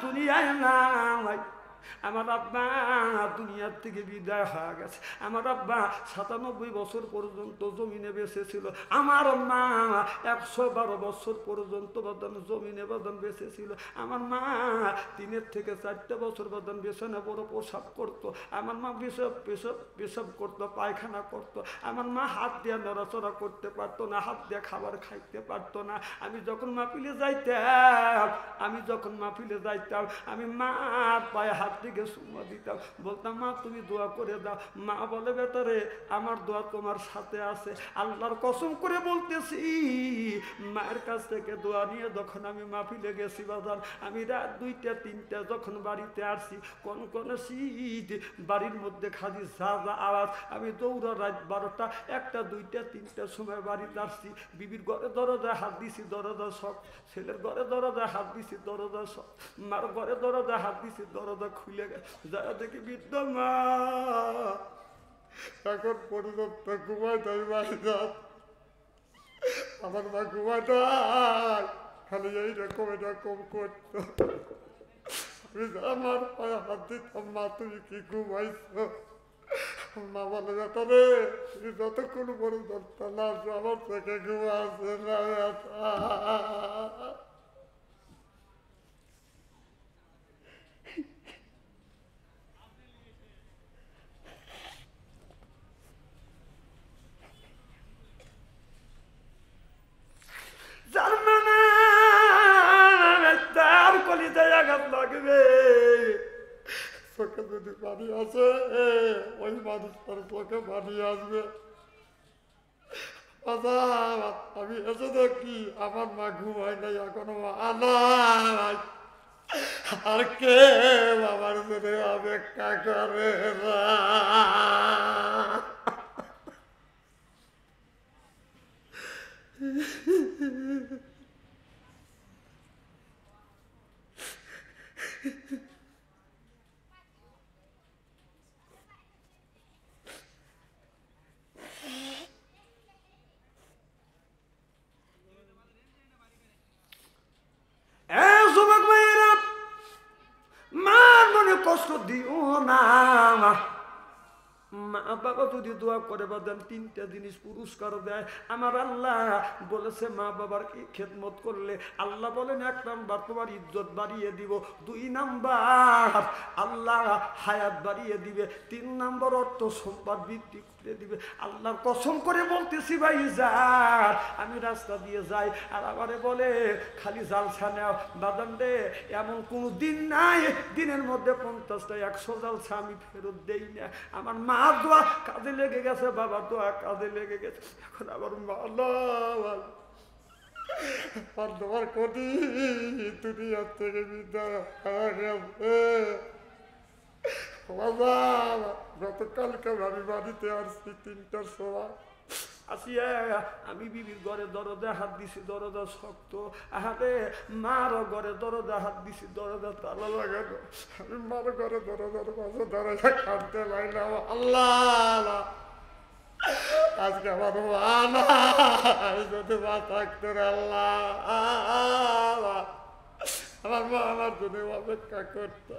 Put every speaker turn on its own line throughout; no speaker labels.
দুনিয়ায় নাই। আমার আব্বা দুনিয়ার থেকে বিদায় হয়ে গেছে। আমার আব্বা 97 বছর পর্যন্ত জমিনে বেঁচে ছিল। আমার মা 112 বছর পর্যন্ত বাদান জমিনে বাদান বেঁচে ছিল। আমার মা 3 থেকে 4 বছর বাদান বিছানা বড় প্রসাব করতো। আমার মা পেশাব করতো, পায়খানা করতো। আমার মা হাত দিয়ে নড়াচড়া করতে পারতো না, হাত দিয়ে খাবার খাইতে পারতো না। আমি যখন মাহফিলে যাইতাম আমি মার পায়ে হাত থেকে সুম্মা দিতাম, বলতাম মা তুমি দোয়া করে দাও। মা বলে বেটারে আমার দোয়া তোমার সাথে আছে। আল্লাহর কসম করে বলতেছি, মায়ের কাছ থেকে দোয়া নিয়ে যখন আমি মাহফিলে গেছি বাজার, আমি রাত 2টা 3টা যখন বাড়িতে আসছি, কোন শীত বাড়ির মধ্যে খালি যা আওয়াজ, আমি দৌড়া রাত 12টা 1টা 2টা 3টার সময় বাড়িতে আসছি। বিবির ঘরে দরজায় হাত দিছি, দরজা সব। ছেলের ঘরে দরজায় হাত দিছি, দরজা সব। মার ঘরে দরজায় হাত দিছি, দরজা খুলে গেছে। যারা দেখি বৃদ্ধ মা এখন পর্যন্ত ঘুমায় তাই বাড়িতে। আমার মা ঘুমায় খালি এইরকম এরকম করতো। আমার পায়ে হাত দিতাম, মা তুমি কি ঘুমাইছো? মা বলে বেটা রে যতক্ষণ পর্যন্ত না আমার থেকে ঘুমাচ্ছে না বেটা। তার কলিজায় আঘাত লাগবে, চোখে যদি পানি আসে ওই মানুষটার চোখে পানি আসবে। আমি এসে দেখি আমার মা ঘুমায় নাই এখনো আনাই, আর কে আমার জন্য অপেক্ষা করে না। যুবক ভাইয়েরা, মার মনে কষ্ট দিও না। মা বাবা যদি দোয়া করে বাদেন 3টা জিনিস পুরস্কার দেয় আমার আল্লাহ। বলেছে মা বাবার খেদমত করলে আল্লাহ বলেন 1 নাম্বার তোমার ইজ্জত বাড়িয়ে দিব, 2 নাম্বার আল্লাহ হায়াত বাড়িয়ে দিবে, 3 নাম্বার অর্থ সম্পদ বৃদ্ধি করে দিবে। আল্লাহর কসম করে বলতেছি ভাই যার আমি রাস্তা দিয়ে যাই আর আমারে বলে খালি জালসা নেও বাদাম রে, এমন কোনো দিন নাই দিনের মধ্যে 50টা 100 জালসা আমি ফেরত দেই না। আমার মা দোয়া কাজে লেগে গেছে, বাবার দোয়া কাজে লেগে গেছে। এখন আবার আর তোমার কোটি দুনিয়ার থেকে বিদায় গতকালকে আমি বাড়িতে আসছি 3টার সময় আসিয়া আমি বিবির ঘরে দরজা হাত দিছি, দরজা শক্ত। আরে মার ঘরে দরজা হাত দিছি, দরজা তালা লাগানো। আমি মার ঘরে দরজার পাশে দরজা কাঁদতে লাগলাম, আল্লাহ আজকে আমার মা নাই, যদি মা থাকতো আল্লাহ আমার মা আমার জন্য অপেক্ষা করতো।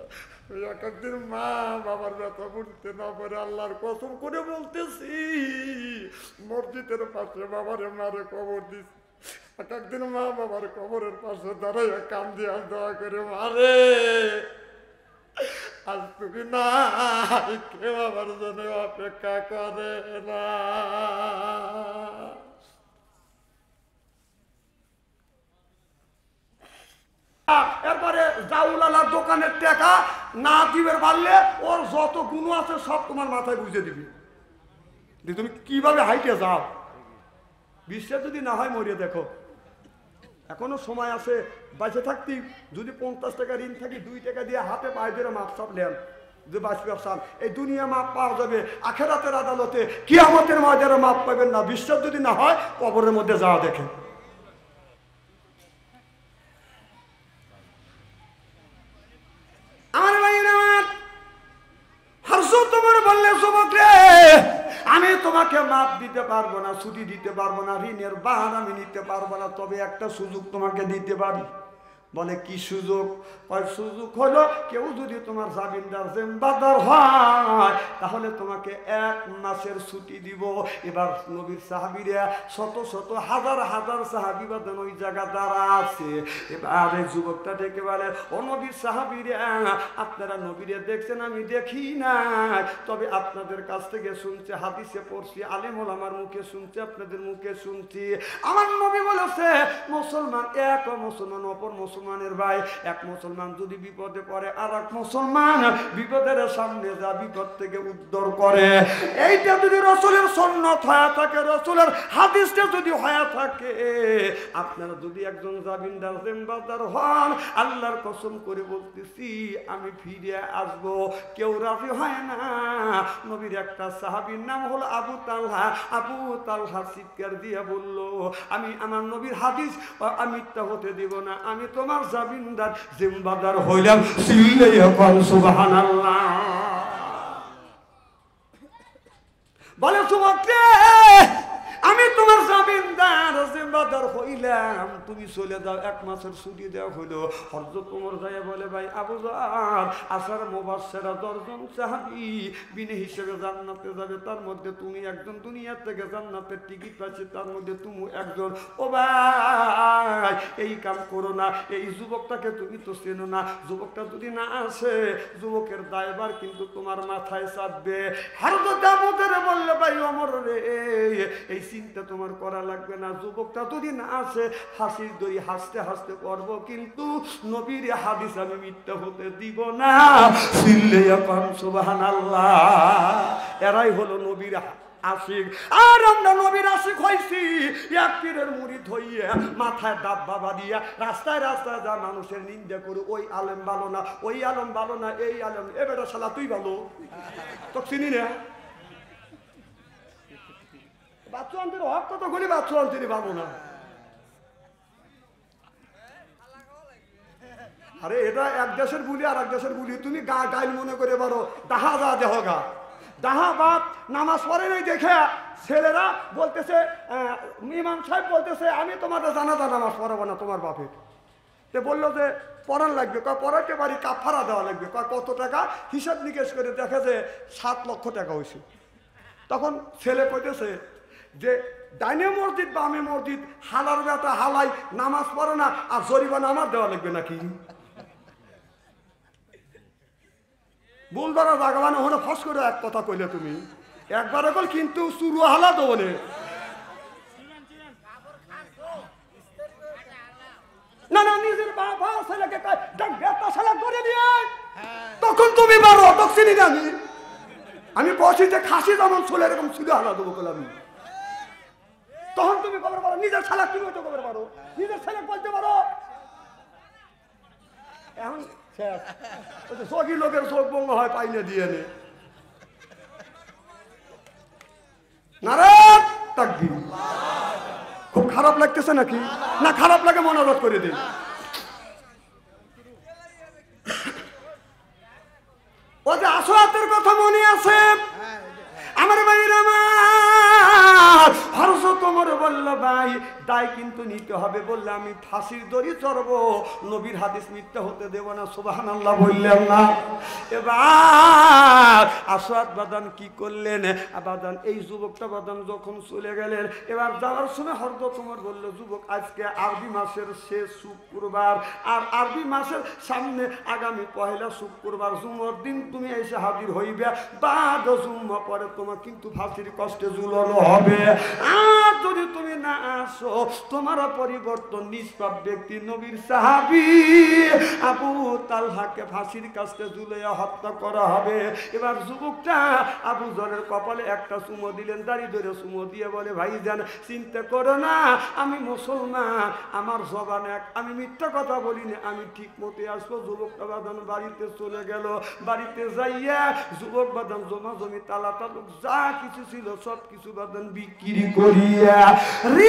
একদিন মা বাবার ব্যথা বুঝতে না পারে আল্লাহর কসম করে বলতেছি মসজিদের পাশে বাবারে মারে কবর দিছি। একদিন মা বাবার কবরের পাশে দাঁড়াইয়া কান দিয়া দোয়া করে মারে আজ তুমি না কেউ আমার জন্য অপেক্ষা করে না। এরপরে জাউলালার দোকানের টাকা না দিবে পারলে ওর যত গুণ আছে সব তোমার মাথায় বুঝে দিবি। তুমি কিভাবে হাইটে যাও, বিশ্বাস যদি না হয় মরিয়ে দেখো। এখনো সময় আছে বাইসে থাকতি। যদি 50 টাকা ঋণ থাকি 2 টাকা দিয়ে হাতে পায়ে ধরে মাপ সাপ নেন, যে বাঁচবে সাল এই দুনিয়া মাপ পাওয়া যাবে, আখেরাতের আদালতে কিয়ামতের ময়দানে মাপ পাবেন না। বিশ্বাস যদি না হয় কবরের মধ্যে যাওয়া দেখেন। আমার ভাইয়ের আমার হারসো তোমার বললে যুবক রে আমি তোমাকে মাপ দিতে পারবো না, ছুটি দিতে পারবো না, ঋণের বাহার আমি নিতে পারবো না, তবে একটা সুযোগ তোমাকে দিতে পারি। বলে কি সুযোগ? সুযোগ হলো কেউ যদি তোমার জামিনদার জিম্মাদার হয় তাহলে তোমাকে 1 মাসের ছুটি দিব। এবার নবীর সাহাবীরা শত শত হাজার হাজার সাহাবী বাদন ওই জায়গা দাঁড়া আছে। এবার এই যুবকটা ডেকে বলে, ও নবীর সাহাবীরা, আপনারা নবীরে দেখছেন? আমি দেখি নাই, তবে আপনাদের কাছ থেকে শুনছি, হাদিসে পড়ছি, আলেম ওলামার মুখে শুনছি, আপনাদের মুখে শুনছি। আমার নবী বলেছে মুসলমান এক মুসলমান অপর মুসলমানের ভাই। এক মুসলমান যদি বিপদে পড়ে আর এক মুসলমান বিপদের সামনে যা বিপদ থেকে উদ্ধার করে। এইটা যদি রাসূলের সুন্নাত হয়ে থাকে, রাসূলের হাদিসটা যদি হয়ে থাকে, আপনারা যদি একজন জামিনদার জিম্মাদার হন, আল্লাহর কসম করে বলতেছি আমি ফিরে আসব। কেউ রাজি হয় না। নবীর একটা সাহাবীর নাম হলো আবু তালহা। আবু তালহা চিৎকার দিয়ে বলল, আমি আমার নবীর হাদিস মিথ্যা হতে দিব না, আমি তোমার জামিনদার জিম্মাদার হইলাম। চিল্লাইয়া বল সুবহানাল্লাহ। বলে যুবক রে, আমি তোমার জামিনদার জিম্মাদার হইলাম, তুমি চলে যাও, 1 মাসের ছুটি দেওয়া হইলো। হযরত ওমর যায় বলে, ভাই আবু যার আসার মুবাশশিরা 10 জন সাহাবী বিনা হিসেবে জান্নাতে যাবে, তার মধ্যে তুমি একজন, দুনিয়া থেকে জান্নাতের টিকিট পাচ্ছে, তার মধ্যে তুমি একজন। ও ভাই এই কাম করো না, এই যুবকটাকে তুমি তো চেনো না, যুবকটা যদি না আসে যুবকের দায়ভার কিন্তু তোমার মাথায় চাপবে। হযরত আবু যার বললে, ভাই ওমর রে, এই চিন্তা তোমার করা লাগবে না, যুবকটা যদি না আসে হাসির দড়ি হাসতে হাসতে করব, কিন্তু নবীর হাদিস আমি মিথ্যা হতে দিব না। চিল্লাইয়া কোন সুবহানাল্লাহ। এরাই হলো নবীর আশিক। আর আমরা নবীর আশিক হইছি এক পীরের মুরিদ হইয়া, মাথায় ডাব্বা বাঁধিয়া রাস্তায় রাস্তায় যা মানুষের নিন্দা করে, ওই আলেম ভালো না, ওই আলেম ভালো না, এই আলেম, এ বেটা শালা তুই ভালো, তো চিনি না। বাচ্চু আনতে হক কত করি, বাচ্চু আনতে ভালো না। আরে এটা এক দেশের বুলি আর এক দেশের বুলি, তুমি গাইল মনে করে পারো, দাহা যা দেহ গা দাহা বাপ নামাজ পড়ে নাই দেখে ছেলেরা বলতেছে, ইমাম সাহেব বলতেছে আমি তোমাদের জানাজা নামাজ পড়াবো না তোমার বাপের। তে বললো যে পড়ান লাগবে, পড়াতে পারি, কাফারা দেওয়া লাগবে, কত টাকা, হিসাব নিকেশ করে দেখে যে 7 লক্ষ টাকা হয়েছে। তখন ছেলে কইতেছে যে ডাইনে মসজিদ বামে মসজিদ, হালার বেটা হালাই নামাজ পড়ে না, আর জরিমানা আমার দেওয়া লাগবে নাকি? ভুল ধরা জাগাবানো হলে ফস করে এক কথা কইলে তুমি একবার কল, কিন্তু চুরু হালা দোনে না না, নিজের বাবা ছেলেকে বেটা ছেলে করে দিয়ে তখন তুমি মারো, তখন আমি বলছি যে খাসি যেমন ছোলে এরকম চুরু হালা দেবো বলে আমি, তখন তুমি খবর পারো, নিজের ছেলে তুমি তো খবর পারো, নিজের ছেলে বলতে পারো। এখন চোখি লোকের চোখ বঙ্গ হয় পাইলে দিয়ে নে নারায়ণ তাকবীর। খুব খারাপ লাগতেছে নাকি? না খারাপ লাগে মনোরোধ করে দিন। ও যে আসওয়াতের কথা মনে আছে আমার ভাইরা, আমার হযরত ওমর বলল, ভাই দায় কিন্তু নিতে হবে। বললে আমি ফাঁসির দড়ি চড়বো, নবীর হাদিস মিথ্যা হতে দেব না। সুবহানাল্লাহ বললেন না? এবার আসওয়াদ বাদান কি করলেন? বাদান এই যুবকটা বাদান যখন চলে গেলেন, এবার যাওয়ার সময় হযরত ওমর বলল, যুবক আজকে আরবি মাসের শেষ শুক্রবার, আর আরবি মাসের সামনে আগামী পহেলা শুক্রবার জুমার দিন তুমি এসে হাজির হইবে, বাদ জুম্মা পরে তোমার কিন্তু ফাঁসির কষ্টে ঝুলানো হবে। আর যদি তুমি না আসো তোমার পরিবর্তন নিষ্পাপ ব্যক্তি নবীর সাহাবী আবু তালহাকে ফাঁসির কাছে ঝুলাইয়া হত্যা করা হবে। এবার যুবকটা আবু যরের কপালে একটা চুমো দিলেন, দাড়ি ধরে চুমো দিয়ে বলে, ভাইজান চিন্তা করো না, আমি মুসলমান, আমার জবান এক, আমি মিথ্যা কথা বলি না, আমি ঠিক মতে আসবো। যুবকটা বাদান বাড়িতে চলে গেল। বাড়িতে যাইয়া যুবক বাদান জমা জমি তালা তালুক যা কিছু ছিল সব কিছু বাদান বিক্রি করিয়া,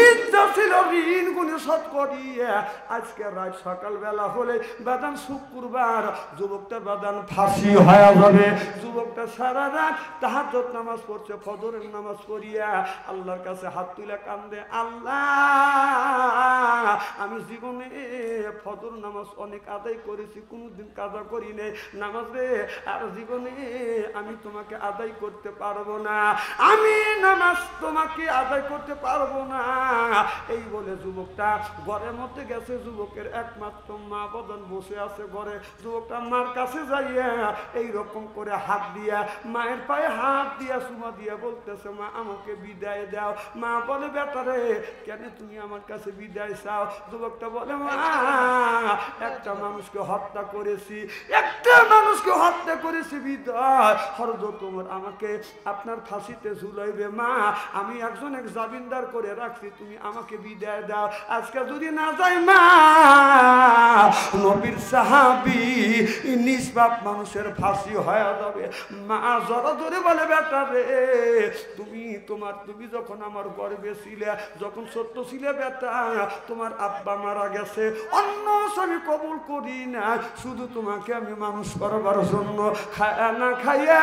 ঋণ যা ছিল ঋণ গুণে শোধ করিয়া, আজকে রাত সকালবেলা হলে বাদান শুক্রবার যুবকটা বাদান ফাঁসি হয়ে যাবে। যুবকটা সারা রাত তাহাজ্জুদ নামাজ পড়ছে, ফজরের নামাজ পড়িয়া আল্লাহর কাছে হাত তুলে কান্দে, আল্লাহ আমি জীবনে ফজর নামাজ অনেক আদায় করেছি, কোনোদিন কাজা করি নাই নামাজে, আর জীবনে আমি তোমাকে আদায় করতে পারবো না, আমি নামাজ তোমাকে আদায় করতে পারবো না। এই বলে যুবকটা ঘরের মধ্যে গেছে। যুবকের একমাত্র মা বদন বসে আছে ঘরে। যুবকটা মার কাছে যাইয়া এইরকম করে হাত দিয়া মায়ের পায়ে হাত দিয়া চুমা দিয়া বলতেছে, মা আমাকে বিদায় দাও। মা বলে, বেটারে কেন তুমি আমার কাছে বিদায় চাও? যুবকটা বলে, মা একটা মানুষকে হত্যা করেছি, একটা মানুষকে হত্যা করেছি বিদায় হরদ তোমার আমাকে আপনার ফাঁসিতে ঝুলাইবে। মা আমি একজন এক জামিনদার করে রাখছি, তুমি আমাকে বিদায় দাও, আজকে যদি না যাই মা নবীর সাহাবী নিষ্পাপ মানুষের ফাঁসি হয়ে যাবে। মা জড়ো ধরে বলে, বেটা রে তুমি যখন আমার গর্ভে ছিলে, যখন ছোট্ট ছিলে বেটা, তোমার আব্বা মারা গেছে, অন্য আমি কবুল করি না, শুধু তোমাকে আমি মানুষ করবার জন্য খায়া না খাইয়া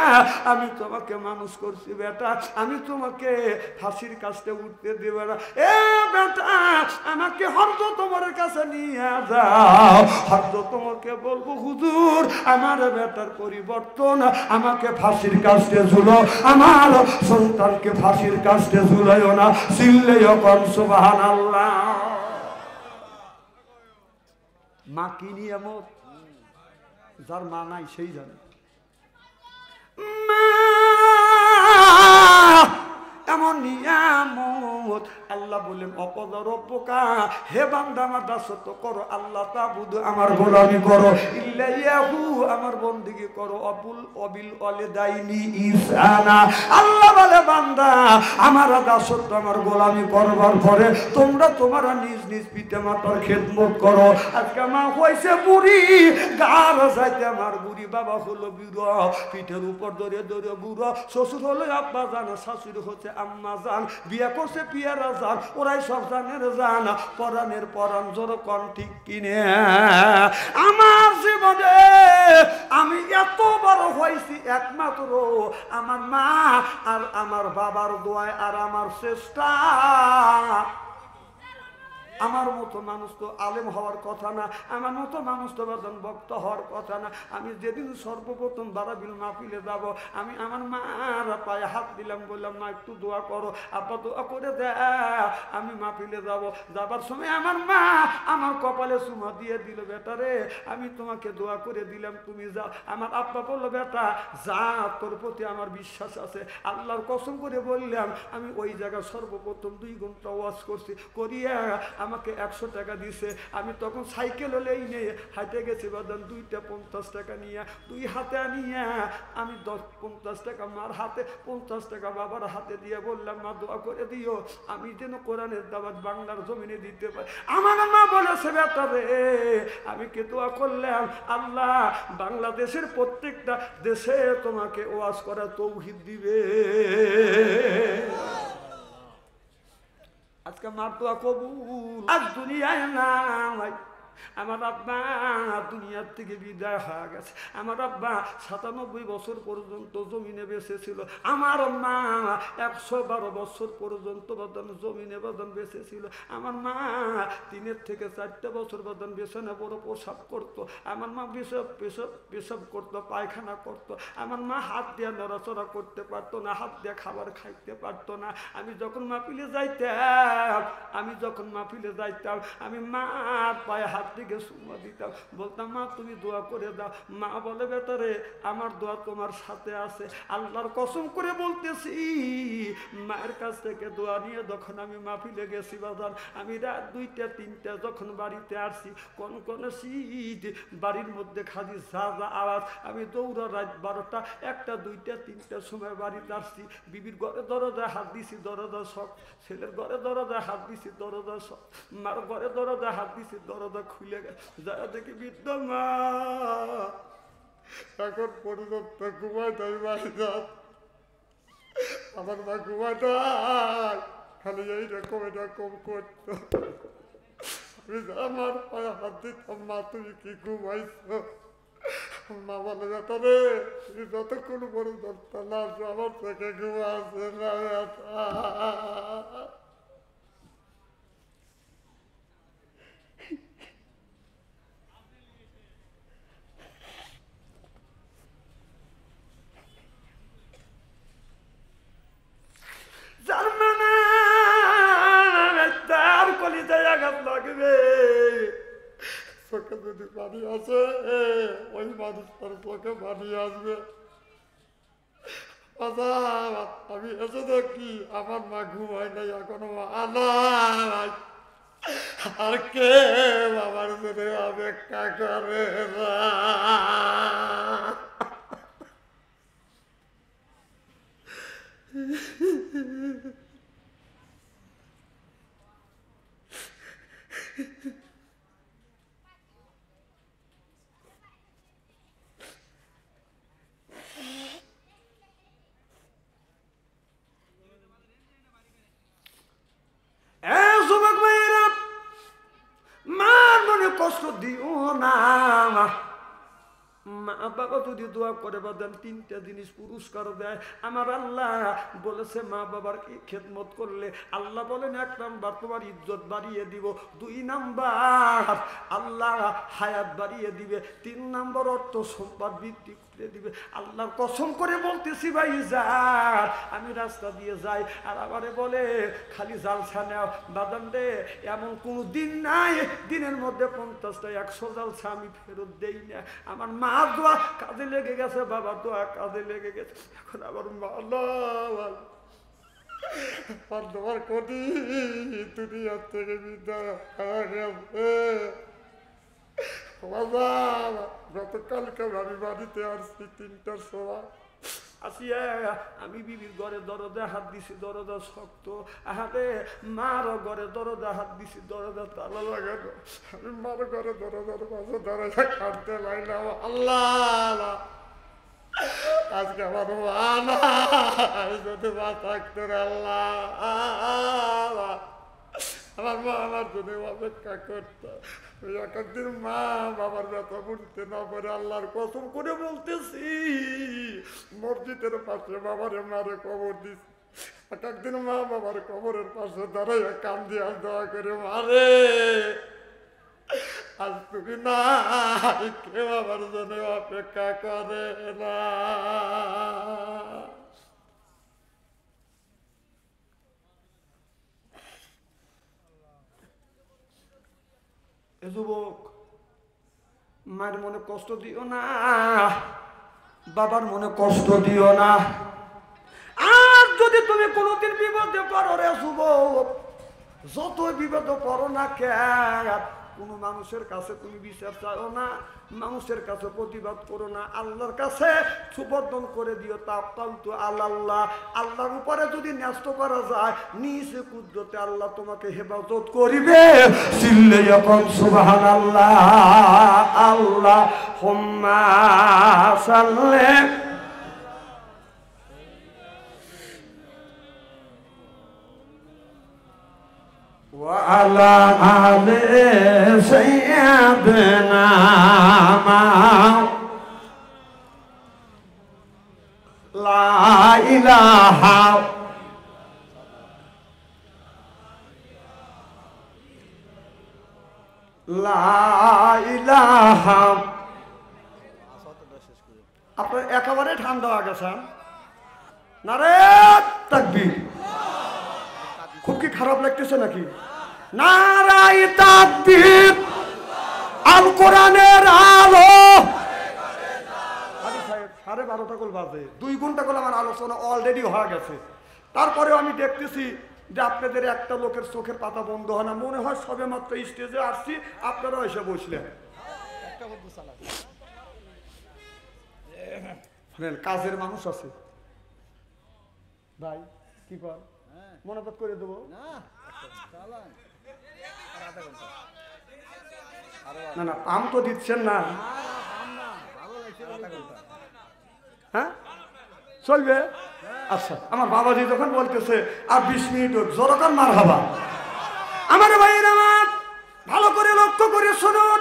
আমি তোমাকে মানুষ করছি বেটা, আমি তোমাকে ফাঁসির কাছে উঠতে দেবে না। এ বেটা আমাকে হরদ তোমার কাছে নিয়ে যাও। হরদ তোমাকে বলবো, হুজুর আমার বেটার পরিবর্তন, আমাকে ফাঁসির কাছে ঝুলো, আমার সন্তানকে ফাঁসির কাছে ঝুলাইও না। চিল্লাইও কোন সুবহানাল্লাহ। মা কি নিয়ামত, যার মা নাই সেই জানে। এমন নিয়ামত আল্লাহ বলেন, অপদরব্বকা হে বান্দা আমার দাসত্ব করো, আল্লাহ তাবুদু আমার গোলামি করো, ইল্লাহু আমার বন্দেগী করো, অবিল ওয়ালিদাইনি ইহসানা। আল্লাহ বলে, বান্দা আমার দাসত্ব আমার গোলামি করবার পরে তোমরা তোমার নিজ নিজ পিতা মাতার খেদমত করো। আজকে মা হইছে বুড়ি, গার যাইতে আমার বুড়ি, বাবা হলো বুড়ো, পিঠের উপর ধরে ধরে বুড়ো, শ্বশুর হলো আব্বা জান, শাশুড়ি হচ্ছে আম্মা জান, বিয়ে করছে পিয়ারা জান, ওরাই সব জানের জান, পরাণের পরাণ জোর কন ঠিক কিনে। আমার জীবনে আমি এত বড় হয়েছি একমাত্র আমার মা আর আমার বাবার দোয়ায় আর আমার চেষ্টা। আমার মতো মানুষ তো আলেম হওয়ার কথা না, আমার মতো মানুষ তো বাদন বক্তা হওয়ার কথা না। আমি যেদিন সর্বপ্রথম বারাবিল মাহফিলে যাব, আমি আমার মার পায়ে হাত দিলাম, বললাম মা একটু দোয়া করো, আব্বা দোয়া করে দেয়। আমি মাহফিলে যাব, যাবার সময় আমার মা আমার কপালে চুমা দিয়ে দিল, বেটা রে আমি তোমাকে দোয়া করে দিলাম, তুমি যাও। আমার আব্বা বললো, বেটা যা, তোর প্রতি আমার বিশ্বাস আছে। আল্লাহর কসম করে বললাম, আমি ওই জায়গায় সর্বপ্রথম 2 ঘন্টা ওয়াজ করছি, করিয়া আমাকে 100 টাকা দিছে। আমি তখন সাইকেল হলেই নেই, হাঁটে গেছি বাদান 2টা 50 টাকা নিয়ে, 2 হাতে নিয়ে আমি 50 টাকা মার হাতে, 50 টাকা বাবার হাতে দিয়ে বললাম, মা দোয়া করে দিও আমি যেন কোরআনের দাওয়াত বাংলার জমিনে দিতে পারি। আমার মা বলেছে, বেটা রে আমি কে দোয়া করলাম, আল্লাহ বাংলাদেশের প্রত্যেকটা দেশে তোমাকে ওয়াজ করা তৌহিদ দিবে। আজকে মার দোয়া কবুল। আজ দুনিয়ায় নাই, আমার আব্বা দুনিয়ার থেকে বিদায় হয়ে গেছে। আমার আব্বা 97 বছর পর্যন্ত জমিনে বেঁচে ছিল। আমার মা 112 বছর পর্যন্ত বাদন জমিনে বাদন বেঁচে ছিল। আমার মা 3 থেকে 4 বছর বাদন বিছানা বড় প্রসাব করতো। আমার মা পেশাব করতো, পায়খানা করতো। আমার মা হাত দিয়ে নড়াচড়া করতে পারতো না, হাত দিয়ে খাবার খাইতে পারতো না। আমি যখন মাহফিলে যাইতাম, আমি মার পায়ে হাত থেকে সুমা দিতাম, বলতাম মা তুমি দোয়া করে দাও। মা বলে, বেটারে আমার দোয়া তোমার সাথে আছে, আল্লাহর কসম করে বলতেছি। মায়ের কাছ থেকে দোয়া নিয়ে যখন আমি মাহফিলে গেছি বাজার, আমি রাত 2টা 3টা যখন বাড়িতে আসছি, কোন শীত বাড়ির মধ্যে খালি যা আওয়াজ, আমি দৌড়া রাত 12টা 1টা 2টা 3টার সময় বাড়িতে আসছি। বিবির ঘরে দরজায় হাত দিছি, দরজা সব, ছেলের ঘরে দরজায় হাত দিছি, দরজা সব, মার ঘরে দরজায় হাত দিছি, দরজা খুলে গেছে। যা দেখি বৃদ্ধ মা এখন পর্যন্ত ঘুমায় তাই বাড়িদার, আমার মা ঘুমায় খালি এরকম করতো। আমার পায়ে হাত দিতাম, মা তুমি কি ঘুমাইছো?
বলে বেটারে তুমি যতক্ষণ পর্যন্ত না আসো আমার চোখে ঘুম আসে না বেটা।
তার কলিজায় আঘাত লাগবে।
চোখে যদি পানি আসে ওই মানুষটার চোখে পানি আসবে। আমি এসে দেখি আমার মা ঘুমায় নাই এখনো আনাই, আর কে বাবার জন্য অপেক্ষা করে না।
যুবক ভাইয়েরা, মার মনে কষ্ট দিও না। মা বাবা যদি দোয়া করে বা দেন 3টা জিনিস পুরস্কার দেয়। আমার আল্লাহ বলেছে মা বাবার কি খেদমত করলে আল্লাহ বলেন 1 নাম্বার তোমার ইজ্জত বাড়িয়ে দিব, 2 নাম্বার আল্লাহ হায়াত বাড়িয়ে দিবে, 3 নাম্বার অর্থ সম্পদ বৃদ্ধি করে দিবে। আল্লাহর কসম করে বলতেছি ভাই যার আমি রাস্তা দিয়ে যাই আর আমারে বলে খালি জালসা নেও বাদান রে, এমন কোনো দিন নাই দিনের মধ্যে 50টা 100 জালসা আমি ফেরত দেই না। আমার মা দোয়া কাজে লেগে গেছে, বাবার দোয়া কাজে লেগে গেছে। এখন আবার
তোমার কদি দুনিয়ার থেকে বিদায় গতকালকে আমি বাড়িতে আসছি 3টার সময়
আসিয়া আমি বিবির ঘরে দরজা হাত দিছি, দরজা শক্ত। আহারে মারও ঘরে দরজা হাত দিছি, দরজা তালা লাগানো।
আমি মার ঘরে দরজার পাশে দরজা কাটতে লাগলাম। আল্লাহ আজকে আমার মা নাই, যদি মা থাকতো আল্লাহ আমার মা আমার জন্য অপেক্ষা করতো। একদিন মা বাবার ব্যথা বলতে না পারে আল্লাহর কসম করে বলতেছি মসজিদের পাশে বাবারে মারে কবর দিছি। একদিন মা বাবার কবরের পাশে দাঁড়াইয়া কান্দি আর দোয়া করে মারে আজ তুমি না কেউ আমার জন্য অপেক্ষা করে না।
যুবক, মায়ের মনে কষ্ট দিও না, বাবার মনে কষ্ট দিও না। আর যদি তুমি কোনোদিন বিপদে পড়ো রে যুবক, যত বিপদে পড়ো না কেন, কোনো মানুষের কাছে তুমি বিচার চাও না, মানুষের কাছে প্রতিবাদ করো না, আল্লাহর কাছে সুবর্ধন করে দিও। তাওয়াক্কালতু আলাল্লাহ, আল্লাহর উপরে যদি ন্যস্ত করা যায় নিজ কুদরতে আল্লাহ তোমাকে হেফাজত করিবে। চিল্লে যখন সুবহানাল্লাহ আল্লাহুম্মা সাল্লি وعلى آل سيدنا لا إله আপনার একেবারে ঠান্ডা হয়ে গেছেন। নারে তাকবীর। খুব কি খারাপ লাগতেছে নাকি? নারায়ে তাকবীর, আল কোরআনের আলো। 12:30 কল বাজে, 2 ঘন্টা করে আমার আলোচনা অলরেডি হয়ে গেছে। তারপরেও আমি দেখতেছি যে আপনাদের একটা লোকের চোখের পাতা বন্ধ হয় না। মনে হয় সবে মাত্র স্টেজে আসছি, আপনারা এসে বসলেন। কাজের মানুষ আছে ভাই, কি কর মনোবাদ করে দেবো না? না পাম তো দিচ্ছেন না। হ্যাঁ চলবে। আচ্ছা, আমার বাবাজি যখন বলতেছে আর 20 মিনিট জোরকার মার হাবা। আমার ভাইয়ের আমার ভালো করে লক্ষ্য করে শুনুন,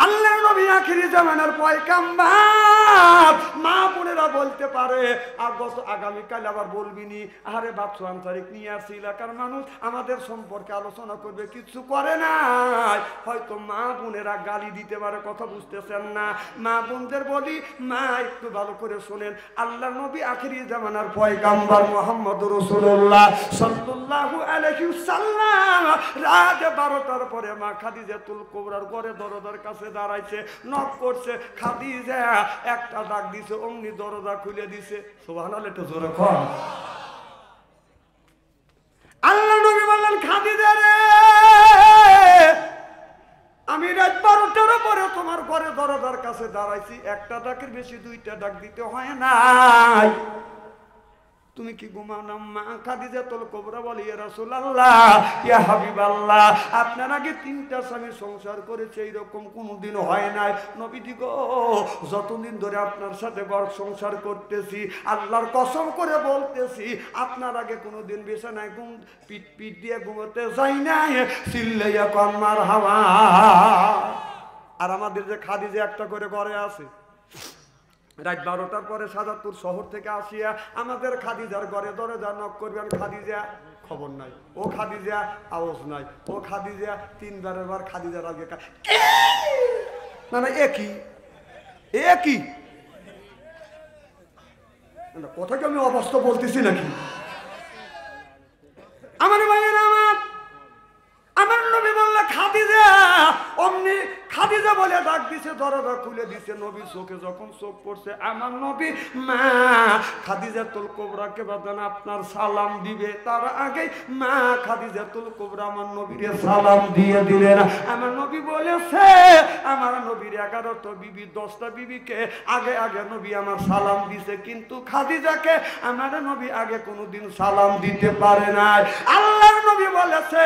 আল্লাহর নবী আখিরি জামানার পয়গাম্বার আমার মা বোনেরা বলতে পারে আগামীকাল আবার বলবিনি, আরে বাচ্চু আন্তরিক নিয়ে আসছি এলাকার মানুষ আমাদের সম্পর্কে আলোচনা করবে, কিছু করে নাই। হয়তো মা বোনেরা গালি দিতে পারে, কথা বুঝতেছেন না? মা বোনদের বলি, মা একটু ভালো করে শোনেন, আল্লাহ নবী আখিরি জামানার পয়গাম্বর মুহাম্মদ রাসূলুল্লাহ সাল্লাল্লাহু আলাইহি ওয়াসাল্লাম রাত 12টার পরে মা খাদিজাতুল কুবরার ঘরে দরজার কাছে দাঁড়াইছে, নক করছে। খাদিজা একটা ডাক দিছে, অমনি দরজা খুলে দিছে। সুবহানাল্লাহ, একটু জোরে কর। আল্লাহ নবী বললেন, খাদিজা রে, আমি রাত 12টার পরে তোমার ঘরে দরজার কাছে দাঁড়াইছি, একটা ডাকের বেশি দুইটা ডাক দিতে হয় নাই, তুমি কি ঘুমাও না? মা খাদিজাতুল কুবরা বলে, ইয়া রাসূলুল্লাহ, ইয়া হাবিবাল্লাহ, আপনার আগে 3টা স্বামী সংসার করেছে, এইরকম কোনোদিন হয় নাই। নবীজি গো, যতদিন ধরে আপনার সাথে ঘর সংসার করতেছি, আল্লাহর কসম করে বলতেছি, আপনার আগে কোনোদিন বিছানায় পিঠ দিয়ে ঘুমোতে যাই নাই। চিল্লাইয়া কন মারহাবা। আর আমাদের যে খাদিজা একটা করে ঘরে আছে, রাত 12টার পরে সাজাদপুর শহর থেকে আসিয়া আমাদের খাদিজার ঘরে দরজা নক করবেন, খাদিজা খবর নাই, ও খাদিজা আওয়াজ নাই, ও খাদিজা 3বারের বার খাদিজার আগে না না একই কথা কি আমি অবস্থা বলতেছি নাকি? আমার ভাইয়েরা, আমার নবী বললে খাদিজা, অমনি খাদিজা বলে ডাক দিছে, দরজা খুলে দিছে। নবী চোখে যখন চোখ পড়ছে, আমার নবী মা খাদিজাতুল কুবরাকে বাদান আপনার সালাম দিবে, তার আগে মা খাদিজাতুল কুবরা আমার নবীরে সালাম দিয়ে দিলেন। আমার নবী বলেছে, আমার নবীর 11টা বিবি 10টা বিবিকে আগে আগে নবী আমার সালাম দিছে, কিন্তু খাদিজাকে আমার নবী আগে কোনোদিন সালাম দিতে পারে নাই। আল্লাহর নবী বলেছে,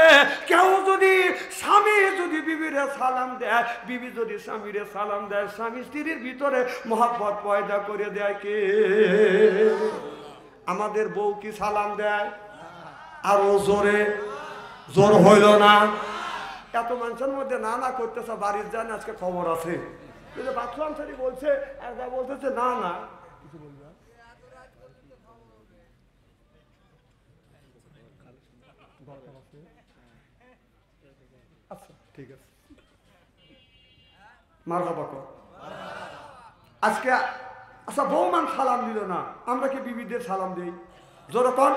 কেউ যদি স্বামী যদি বিবিরে সালাম দেয়, বিবি যদি স্বামীরে সালাম দেয়, স্বামী স্ত্রীর ভিতরে মহব্বত পয়দা করে দেয় কে? আমাদের বউ কি সালাম দেয়? আরো জোরে, জোর হইল না? এত মানুষের মধ্যে না না করতেছে, বাড়ির যান আজকে খবর আছে, কিন্তু বাচ্চু আনসারি বলছে, আর যা বলতেছে না না কিছু বলবে। আচ্ছা ঠিক আছে, মারহাবা কর। আজকে আচ্ছা বৌমান সালাম দিল না, আমরা কি বিবিদের সালাম দিই? জোরে কর।